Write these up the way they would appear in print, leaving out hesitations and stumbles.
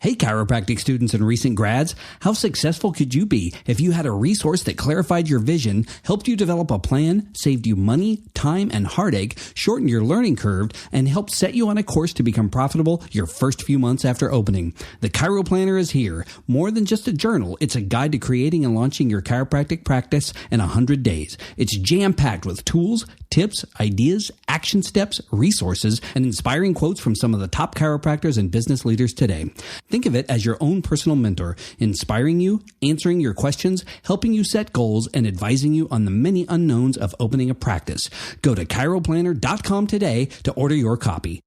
Hey, chiropractic students and recent grads, how successful could you be if you had a resource that clarified your vision, helped you develop a plan, saved you money, time, and heartache, shortened your learning curve, and helped set you on a course to become profitable your first few months after opening? The Chiro Planner is here. More than just a journal, it's a guide to creating and launching your chiropractic practice in 100 days. It's jam-packed with tools, tips, ideas, action steps, resources, and inspiring quotes from some of the top chiropractors and business leaders today. Think of it as your own personal mentor, inspiring you, answering your questions, helping you set goals, and advising you on the many unknowns of opening a practice. Go to chiroplanner.com today to order your copy.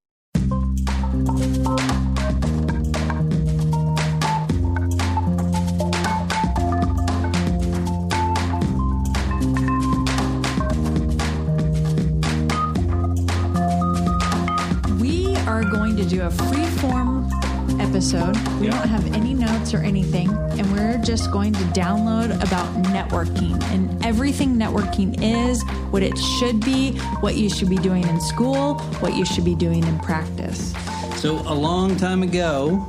We are going to do a free-form episode. We don't have any notes or anything, and we're just going to download about networking and everything networking is, what it should be, what you should be doing in school, what you should be doing in practice. So a long time ago,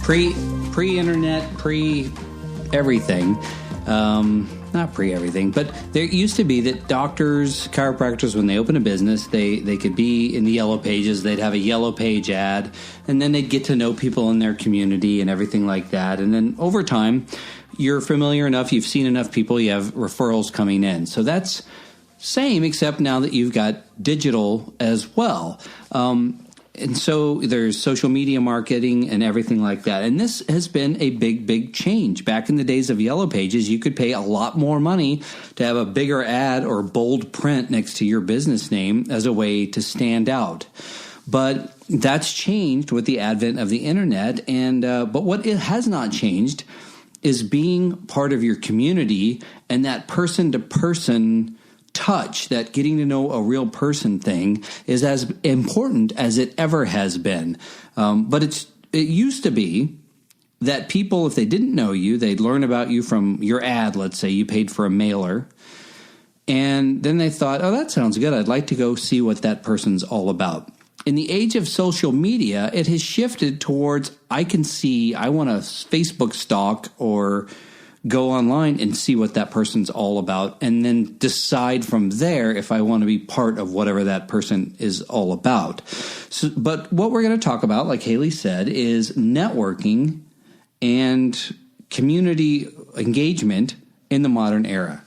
pre-internet, pre-everything, not pre-everything, but there used to be that doctors, chiropractors, when they open a business, they could be in the yellow pages. They'd have a yellow page ad, and then they'd get to know people in their community and everything like that. And then over time, you're familiar enough, you've seen enough people, you have referrals coming in. So that's same, except now that you've got digital as well. And so there's social media marketing and everything like that. And this has been a big, big change. Back in the days of Yellow Pages, you could pay a lot more money to have a bigger ad or bold print next to your business name as a way to stand out. But that's changed with the advent of the internet. And but what it has not changed is being part of your community and that person-to-person touch, that getting to know a real person thing is as important as it ever has been. But it used to be that people, if they didn't know you, they'd learn about you from your ad. Let's say you paid for a mailer. And then they thought, oh, that sounds good. I'd like to go see what that person's all about. In the age of social media, it has shifted towards, I want to Facebook stalk or go online and see what that person's all about, and then decide from there if I want to be part of whatever that person is all about. So, but what we're going to talk about, like Haley said, is networking and community engagement in the modern era.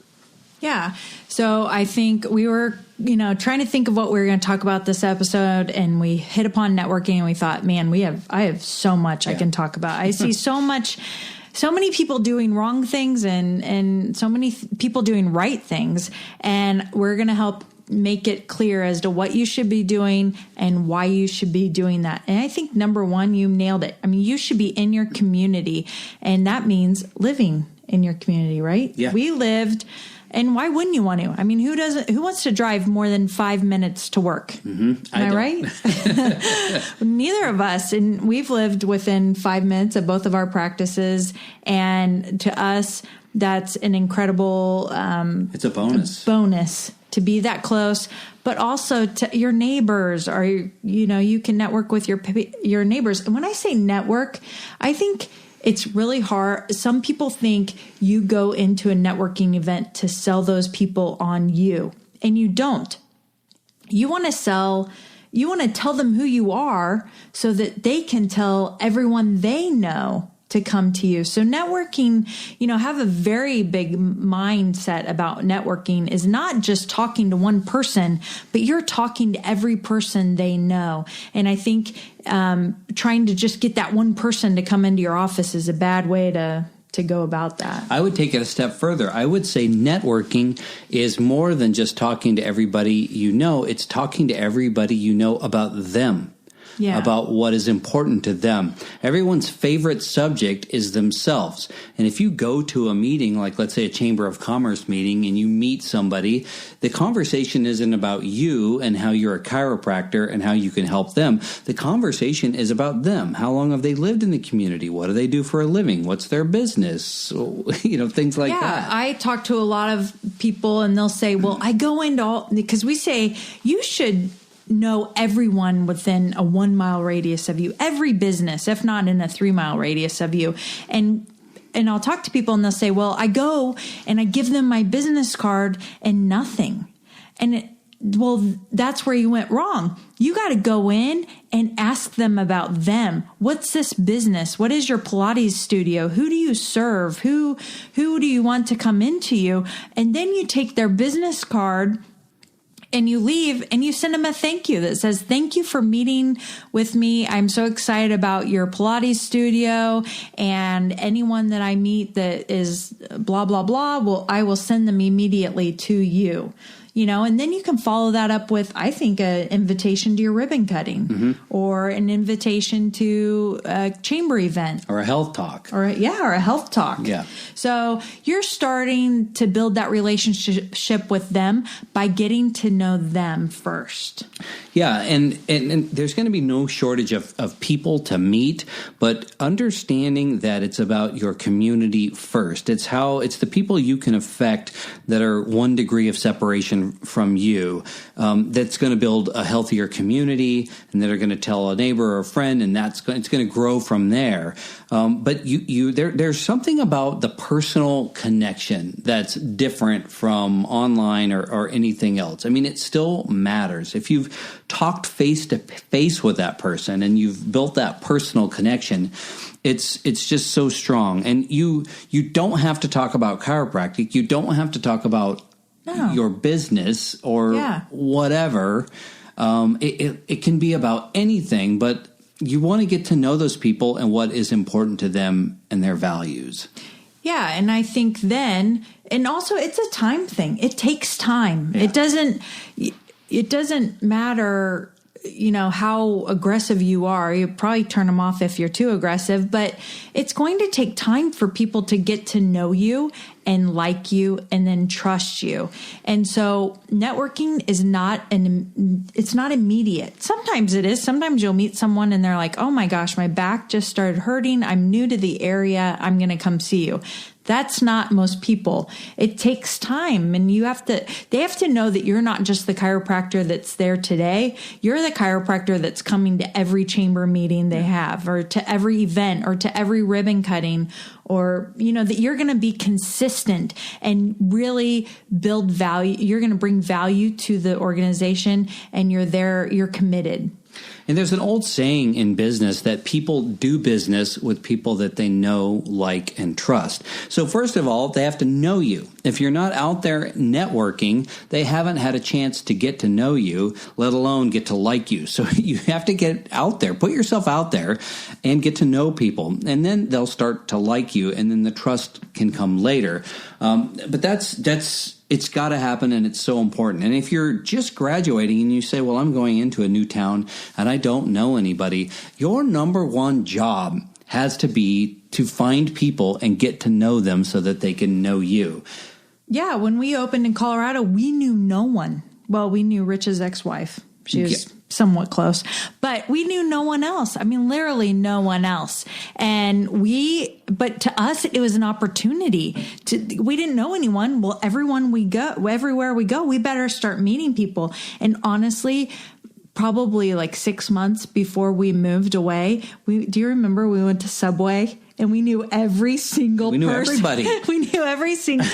Yeah. So I think we were, trying to think of what we were going to talk about this episode, and we hit upon networking, and we thought, man, I have so much I can talk about. I see so many people doing wrong things and so many people doing right things. And we're going to help make it clear as to what you should be doing and why you should be doing that. And I think number one, you nailed it. I mean, you should be in your community, and that means living in your community, right? Yeah. We lived. And why wouldn't you want to? I mean, who wants to drive more than 5 minutes to work? Mm-hmm. Am I right? Neither of us. And we've lived within 5 minutes of both of our practices. And to us, that's an incredible, it's a bonus. To be that close, but also to your neighbors, or, you can network with your neighbors. And when I say network, I think it's really hard. Some people think you go into a networking event to sell those people on you, and you don't. You want to tell them who you are so that they can tell everyone they know to come to you. So networking, have a very big mindset about networking is not just talking to one person, but you're talking to every person they know. And I think trying to just get that one person to come into your office is a bad way to go about that. I would take it a step further. I would say networking is more than just talking to everybody you know. It's talking to everybody you know about them. Yeah. About what is important to them. Everyone's favorite subject is themselves. And if you go to a meeting, like let's say a Chamber of Commerce meeting, and you meet somebody, the conversation isn't about you and how you're a chiropractor and how you can help them. The conversation is about them. How long have they lived in the community? What do they do for a living? What's their business? Things like that. Yeah, I talk to a lot of people, and they'll say, well, I go into all, because we say you should know everyone within a 1 mile radius of you, every business, if not in a 3 mile radius of you. And I'll talk to people and they'll say, well, I go and I give them my business card and nothing. Well, that's where you went wrong. You got to go in and ask them about them. What's this business? What is your Pilates studio? Who do you serve? Who do you want to come into you? And then you take their business card and you leave and you send them a thank you that says, thank you for meeting with me. I'm so excited about your Pilates studio, and anyone that I meet that is blah, blah, blah, I will send them immediately to you. And then you can follow that up with, I think, an invitation to your ribbon cutting or an invitation to a chamber event. Or a health talk. Or a health talk. Yeah. So you're starting to build that relationship with them by getting to know them first. Yeah, and there's going to be no shortage of people to meet, but understanding that it's about your community first. It's the people you can affect that are 1 degree of separation from you, that's going to build a healthier community, and that are going to tell a neighbor or a friend, and it's going to grow from there. But there's something about the personal connection that's different from online or anything else. I mean, it still matters. If you've talked face to face with that person and you've built that personal connection, it's just so strong. And you don't have to talk about chiropractic. You don't have to talk about your business or whatever. It can be about anything, but you want to get to know those people and what is important to them and their values. Yeah. And I think then, and also it's a time thing. It takes time. Yeah. It doesn't matter, how aggressive you are. You probably turn them off if you're too aggressive, but it's going to take time for people to get to know you and like you and then trust you. And so networking is it's not immediate. Sometimes it is. Sometimes you'll meet someone and they're like, oh my gosh, my back just started hurting. I'm new to the area. I'm going to come see you. That's not most people. It takes time, and they have to know that you're not just the chiropractor that's there today. You're the chiropractor that's coming to every chamber meeting they have, or to every event, or to every ribbon cutting, or, that you're going to be consistent and really build value. You're going to bring value to the organization, and you're committed. And there's an old saying in business that people do business with people that they know, like, and trust. So first of all, they have to know you. If you're not out there networking, they haven't had a chance to get to know you, let alone get to like you. So you have to get out there, put yourself out there and get to know people. And then they'll start to like you, and then the trust can come later. But it's got to happen, and it's so important. And if you're just graduating and you say, well, I'm going into a new town and I don't know anybody, your number one job has to be to find people and get to know them so that they can know you. Yeah, when we opened in Colorado, we knew no one. Well, we knew Rich's ex-wife. She was somewhat close, but we knew no one else. I mean, literally no one else. But to us, it was an opportunity we didn't know anyone. Well, everywhere we go, we better start meeting people. And honestly, probably like 6 months before we moved away, do you remember we went to Subway? And we knew every single person. We knew everybody. We knew every single,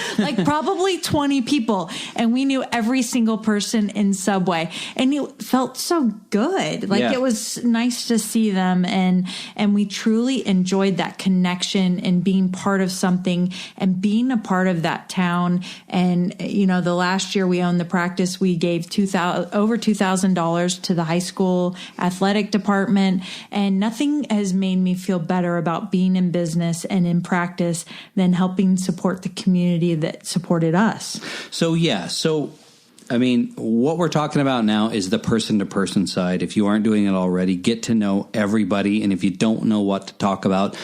probably 20 people. And we knew every single person in Subway. And it felt so good. It was nice to see them. And we truly enjoyed that connection and being part of something and being a part of that town. And, the last year we owned the practice, we gave over $2,000 to the high school athletic department. And nothing has made me feel better about being in business and in practice than helping support the community that supported us. So what we're talking about now is the person-to-person side. If you aren't doing it already, get to know everybody. And if you don't know what to talk about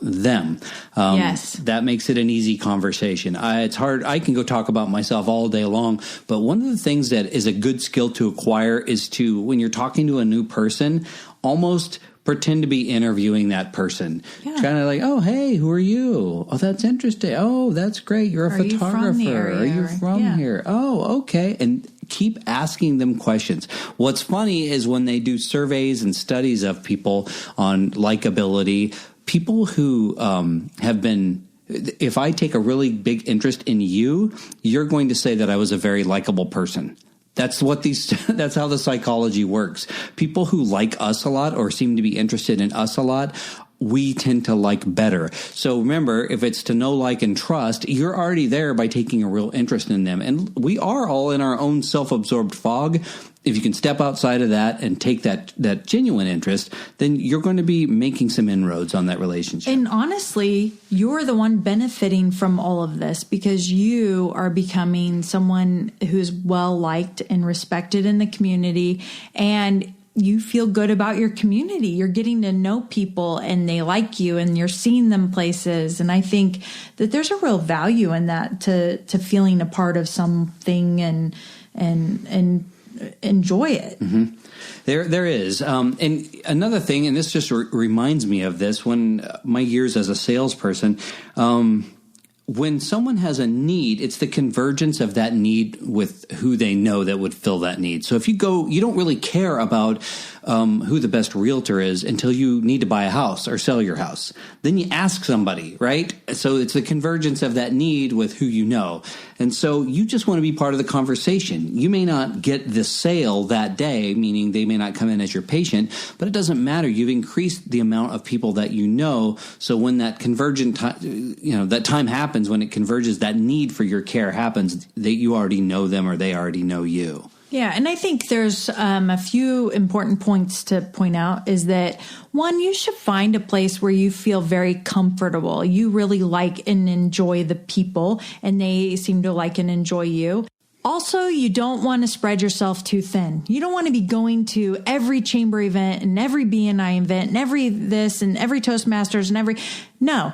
them. Yes. That makes it an easy conversation. It's hard. I can go talk about myself all day long. But one of the things that is a good skill to acquire is to, when you're talking to a new person, almost pretend to be interviewing that person. Yeah. Kind of like, oh, hey, who are you? Oh, that's interesting. Oh, that's great. You're a photographer. Are you from the area? Are you from here? Oh, okay. And keep asking them questions. What's funny is when they do surveys and studies of people on likability, people who have been, if I take a really big interest in you, you're going to say that I was a very likable person. That's that's how the psychology works. People who like us a lot or seem to be interested in us a lot, we tend to like better. So remember, if it's to know, like, and trust, you're already there by taking a real interest in them. And we are all in our own self-absorbed fog. If you can step outside of that and take that genuine interest, then you're going to be making some inroads on that relationship. And honestly, you're the one benefiting from all of this because you are becoming someone who's well-liked and respected in the community, and you feel good about your community. You're getting to know people and they like you and you're seeing them places. And I think that there's a real value in that to feeling a part of something and enjoy it. Mm-hmm. There is. And another thing, and this just reminds me of this, when my years as a salesperson, when someone has a need, it's the convergence of that need with who they know that would fill that need. So if you don't really care about who the best realtor is until you need to buy a house or sell your house. Then you ask somebody, right? So it's the convergence of that need with who you know. And so you just want to be part of the conversation. You may not get the sale that day, meaning they may not come in as your patient, but it doesn't matter. You've increased the amount of people that you know. So when that convergent time, that time happens, when it converges, that need for your care happens, that you already know them or they already know you. Yeah, and I think there's a few important points to point out is that, one, you should find a place where you feel very comfortable. You really like and enjoy the people, and they seem to like and enjoy you. Also, you don't want to spread yourself too thin. You don't want to be going to every chamber event and every BNI event and every this and every Toastmasters and no.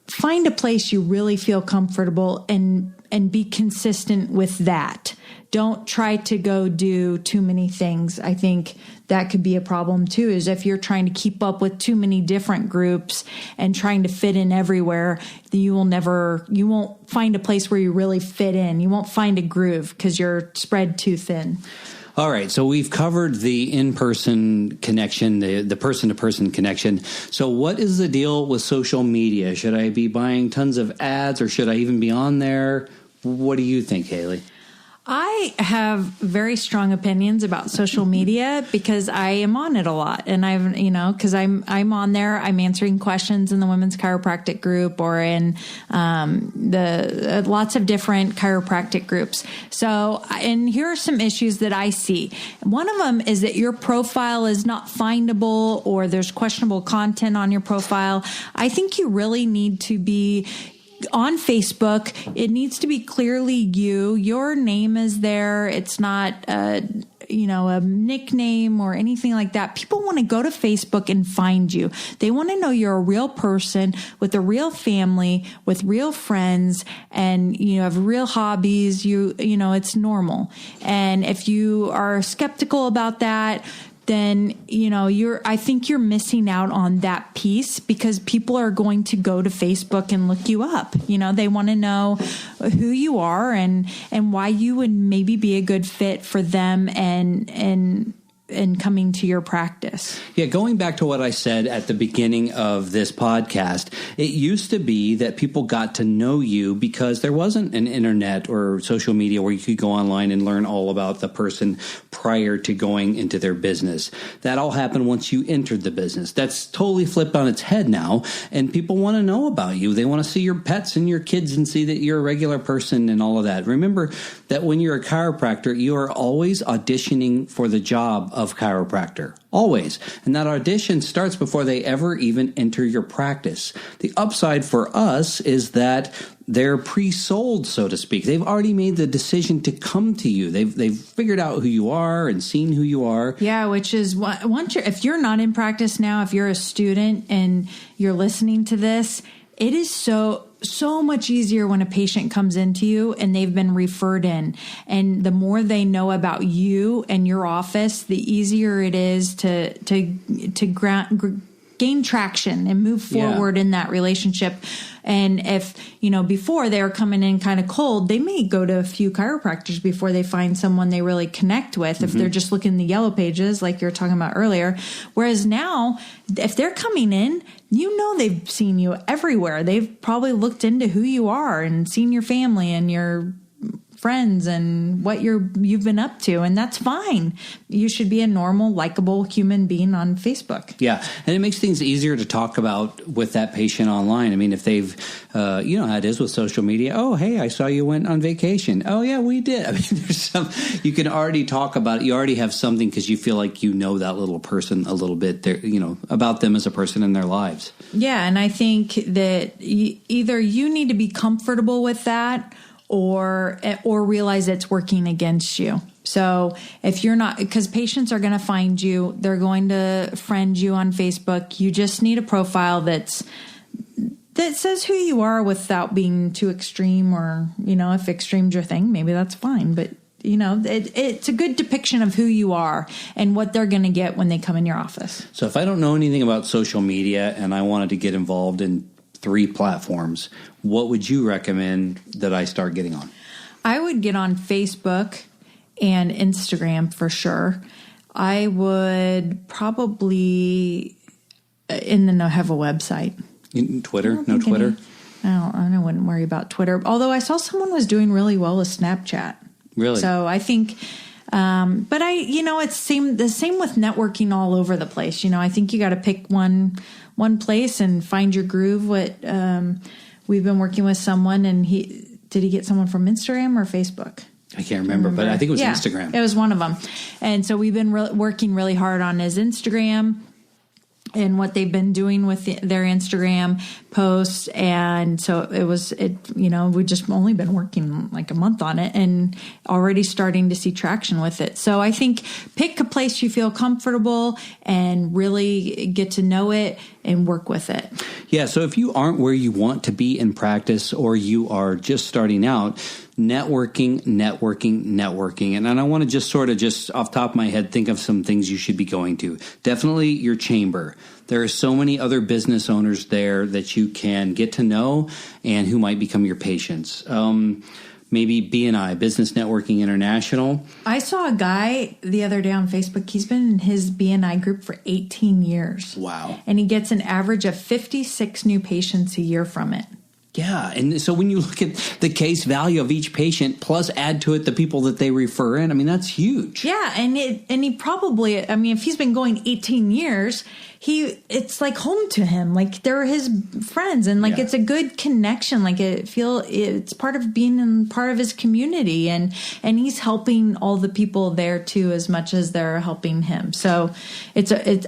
Find a place you really feel comfortable and be consistent with that. Don't try to go do too many things. I think that could be a problem too, is if you're trying to keep up with too many different groups and trying to fit in everywhere, you won't find a place where you really fit in. You won't find a groove because you're spread too thin. All right, so we've covered the in-person connection, the person-to-person connection. So what is the deal with social media? Should I be buying tons of ads or should I even be on there? What do you think, Haley? I have very strong opinions about social media because I am on it a lot, and because I'm on there, I'm answering questions in the women's chiropractic group or in the lots of different chiropractic groups. So, and here are some issues that I see. One of them is that your profile is not findable or there's questionable content on your profile. I think you really need to be on Facebook. It needs to be clearly you. Your name is there. It's not a nickname or anything like that. People want to go to Facebook and find you. They want to know you're a real person with a real family, with real friends, and you have real hobbies. It's normal. And if you are skeptical about that, then, I think you're missing out on that piece because people are going to go to Facebook and look you up. They want to know who you are and why you would maybe be a good fit for them and coming to your practice. Yeah, going back to what I said at the beginning of this podcast, it used to be that people got to know you because there wasn't an internet or social media where you could go online and learn all about the person prior to going into their business. That all happened once you entered the business. That's totally flipped on its head now, and people want to know about you. They want to see your pets and your kids and see that you're a regular person and all of that. Remember that when you're a chiropractor, you are always auditioning for the job of chiropractor. Always. And that audition starts before they ever even enter your practice. The upside for us is that they're pre-sold, so to speak. They've already made the decision to come to you. They've figured out who you are and seen who you are. Yeah, which is if you're not in practice now, if you're a student and you're listening to this, it is so much easier when a patient comes into you and they've been referred in. And the more they know about you and your office, the easier it is to gain traction and move forward in that relationship. And if, before they were coming in kind of cold, they may go to a few chiropractors before they find someone they really connect with. If they're just looking in the yellow pages, like you were talking about earlier. Whereas now, if they're coming in, they've seen you everywhere. They've probably looked into who you are and seen your family and your friends and what you've been up to, and that's fine. You should be a normal, likable human being on Facebook. Yeah, and it makes things easier to talk about with that patient online. I mean, if they've, how it is with social media. Oh, hey, I saw you went on vacation. Oh, yeah, we did. I mean, there's you can already talk about it. You already have something because you feel like you know that little person a little bit. There, about them as a person in their lives. Yeah, and I think that either you need to be comfortable with that, or realize it's working against you. So if you're not, because patients are going to find you, they're going to friend you on Facebook. You just need a profile that says who you are without being too extreme, or, if extreme's your thing, maybe that's fine. But, it's a good depiction of who you are and what they're going to get when they come in your office. So if I don't know anything about social media and I wanted to get involved in 3 platforms, what would you recommend that I start getting on? I would get on Facebook and Instagram for sure. I would probably have a website. Twitter? No Twitter? I wouldn't worry about Twitter. Although I saw someone was doing really well with Snapchat. Really? So I think, but it's the same with networking all over the place. I think you got to pick one place and find your groove. We've been working with someone, and did he get someone from Instagram or Facebook? I can't remember, but I think it was Instagram. It was one of them. And so we've been working really hard on his Instagram and what they've been doing with their Instagram posts. And so we just only been working like a month on it and already starting to see traction with it. So I think pick a place you feel comfortable and really get to know it and work with it. Yeah. So if you aren't where you want to be in practice, or you are just starting out, networking. And I want to just off the top of my head, think of some things you should be going to. Definitely your chamber. There are so many other business owners there that you can get to know and who might become your patients. Maybe BNI, Business Networking International. I saw a guy the other day on Facebook. He's been in his BNI group for 18 years. Wow. And he gets an average of 56 new patients a year from it. Yeah. And so when you look at the case value of each patient, plus add to it the people that they refer in, I mean, that's huge. Yeah. And he probably, if he's been going 18 years, it's like home to him. Like they're his friends, and it's a good connection. Like it's part of being in part of his community, and he's helping all the people there too, as much as they're helping him. So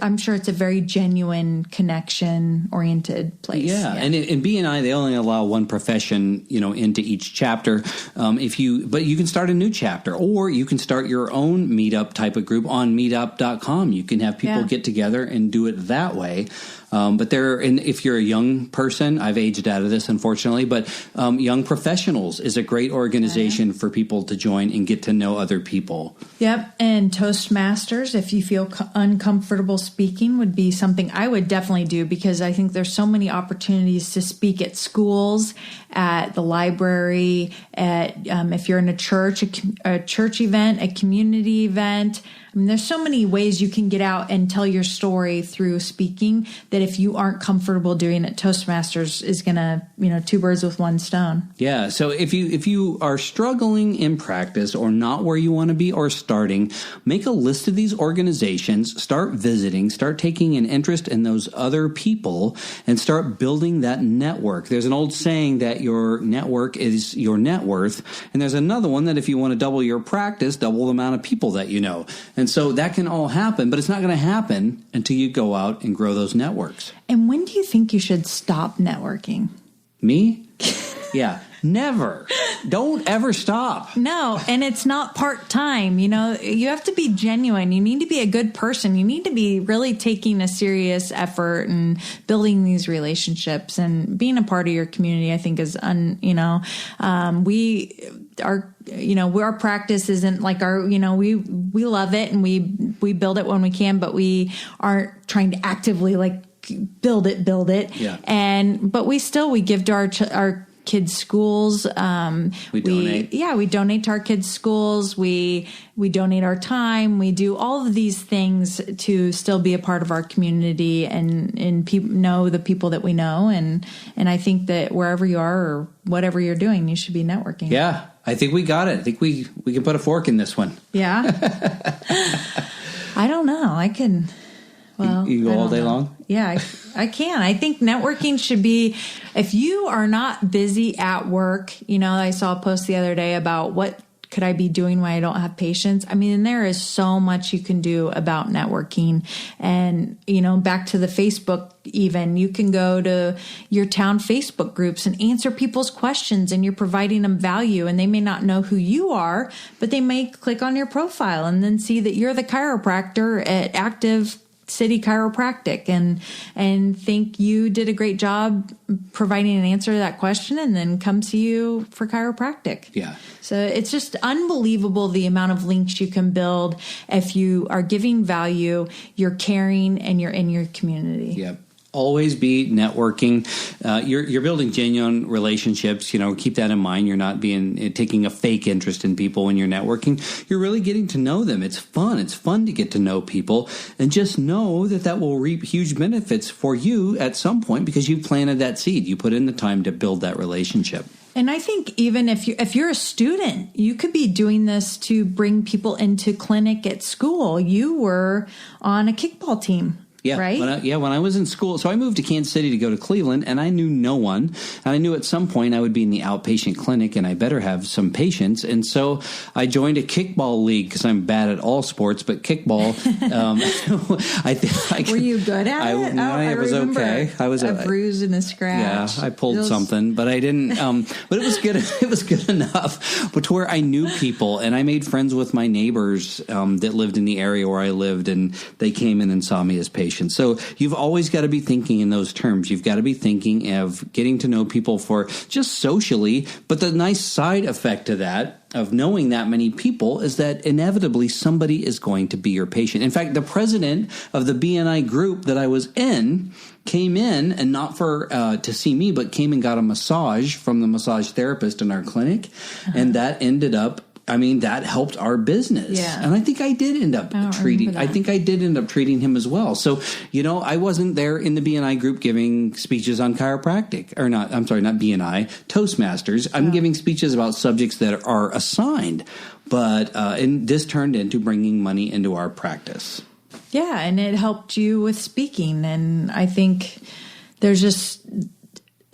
I'm sure it's a very genuine, connection oriented place. Yeah. And in BNI, they only allow one profession, into each chapter. But you can start a new chapter, or you can start your own meetup type of group on meetup.com. You can have people get together and do it that way. But if you're a young person, I've aged out of this, unfortunately, but Young Professionals is a great organization for people to join and get to know other people. Yep. And Toastmasters, if you feel uncomfortable speaking, would be something I would definitely do, because I think there's so many opportunities to speak at schools, at the library, if you're in a church event, a community event. There's so many ways you can get out and tell your story through speaking that if you aren't comfortable doing it, Toastmasters is going to, 2 birds with 1 stone. Yeah. So if you are struggling in practice, or not where you want to be, or starting, make a list of these organizations, start visiting, start taking an interest in those other people, and start building that network. There's an old saying that your network is your net worth. And there's another one that if you want to double your practice, double the amount of people that you know. And so that can all happen, but it's not going to happen until you go out and grow those networks. And when do you think you should stop networking? Me? Yeah. Never. Don't ever stop. No, and it's not part-time. You have to be genuine. You need to be a good person. You need to be really taking a serious effort and building these relationships and being a part of your community. I think is, our practice isn't like we love it and we build it when we can, but we aren't trying to actively build it. Yeah. But we give to our kids' schools. We donate. We donate to our kids' schools. We donate our time. We do all of these things to still be a part of our community and know the people that we know. And I think that wherever you are or whatever you're doing, you should be networking. Yeah. I think we got it. I think we can put a fork in this one. Yeah. I don't know. I can. Well, you go all day long? Yeah, I can. I think networking should be, if you are not busy at work, I saw a post the other day about what could I be doing when I don't have patients? I mean, there is so much you can do about networking. And, back to the Facebook, even you can go to your town Facebook groups and answer people's questions, and you're providing them value, and they may not know who you are, but they may click on your profile and then see that you're the chiropractor at Active City Chiropractic and think you did a great job providing an answer to that question, and then come see you for chiropractic. Yeah. So it's just unbelievable the amount of links you can build if you are giving value, you're caring, and you're in your community. Yep. Always be networking. You're building genuine relationships. Keep that in mind. You're not taking a fake interest in people when you're networking. You're really getting to know them. It's fun. It's fun to get to know people, and just know that will reap huge benefits for you at some point because you planted that seed. You put in the time to build that relationship. And I think even if you're a student, you could be doing this to bring people into clinic at school. You were on a kickball team. Yeah, right? When I was in school, so I moved to Kansas City to go to Cleveland, and I knew no one. And I knew at some point I would be in the outpatient clinic, and I better have some patients. And so I joined a kickball league because I'm bad at all sports, but kickball. Were you good at it? I was okay. I was a bruise and a scratch. Yeah, I pulled something, but I didn't. But it was good. It was good enough, but to where I knew people, and I made friends with my neighbors that lived in the area where I lived, and they came in and saw me as patients. So you've always got to be thinking in those terms. You've got to be thinking of getting to know people for just socially. But the nice side effect to that, of knowing that many people, is that inevitably somebody is going to be your patient. In fact, the president of the BNI group that I was in came in, and not for to see me, but came and got a massage from the massage therapist in our clinic. Uh-huh. And that ended up, that helped our business. Yeah. And I think I did end up treating him as well. So, I wasn't there in the BNI group giving speeches on chiropractic, not BNI, Toastmasters. I'm giving speeches about subjects that are assigned, but and this turned into bringing money into our practice. Yeah. And it helped you with speaking. And I think there's just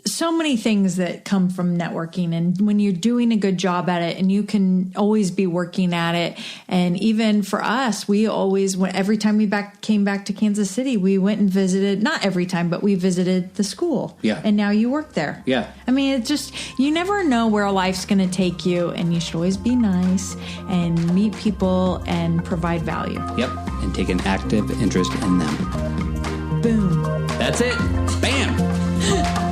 so many things that come from networking, and when you're doing a good job at it, and you can always be working at it. And even for us, we always went, every time we came back to Kansas City, we went and visited, not every time, but we visited the school. Yeah. And now you work there. Yeah. It's just, you never know where life's going to take you, and you should always be nice and meet people and provide value. Yep. And take an active interest in them. Boom. That's it. Bam.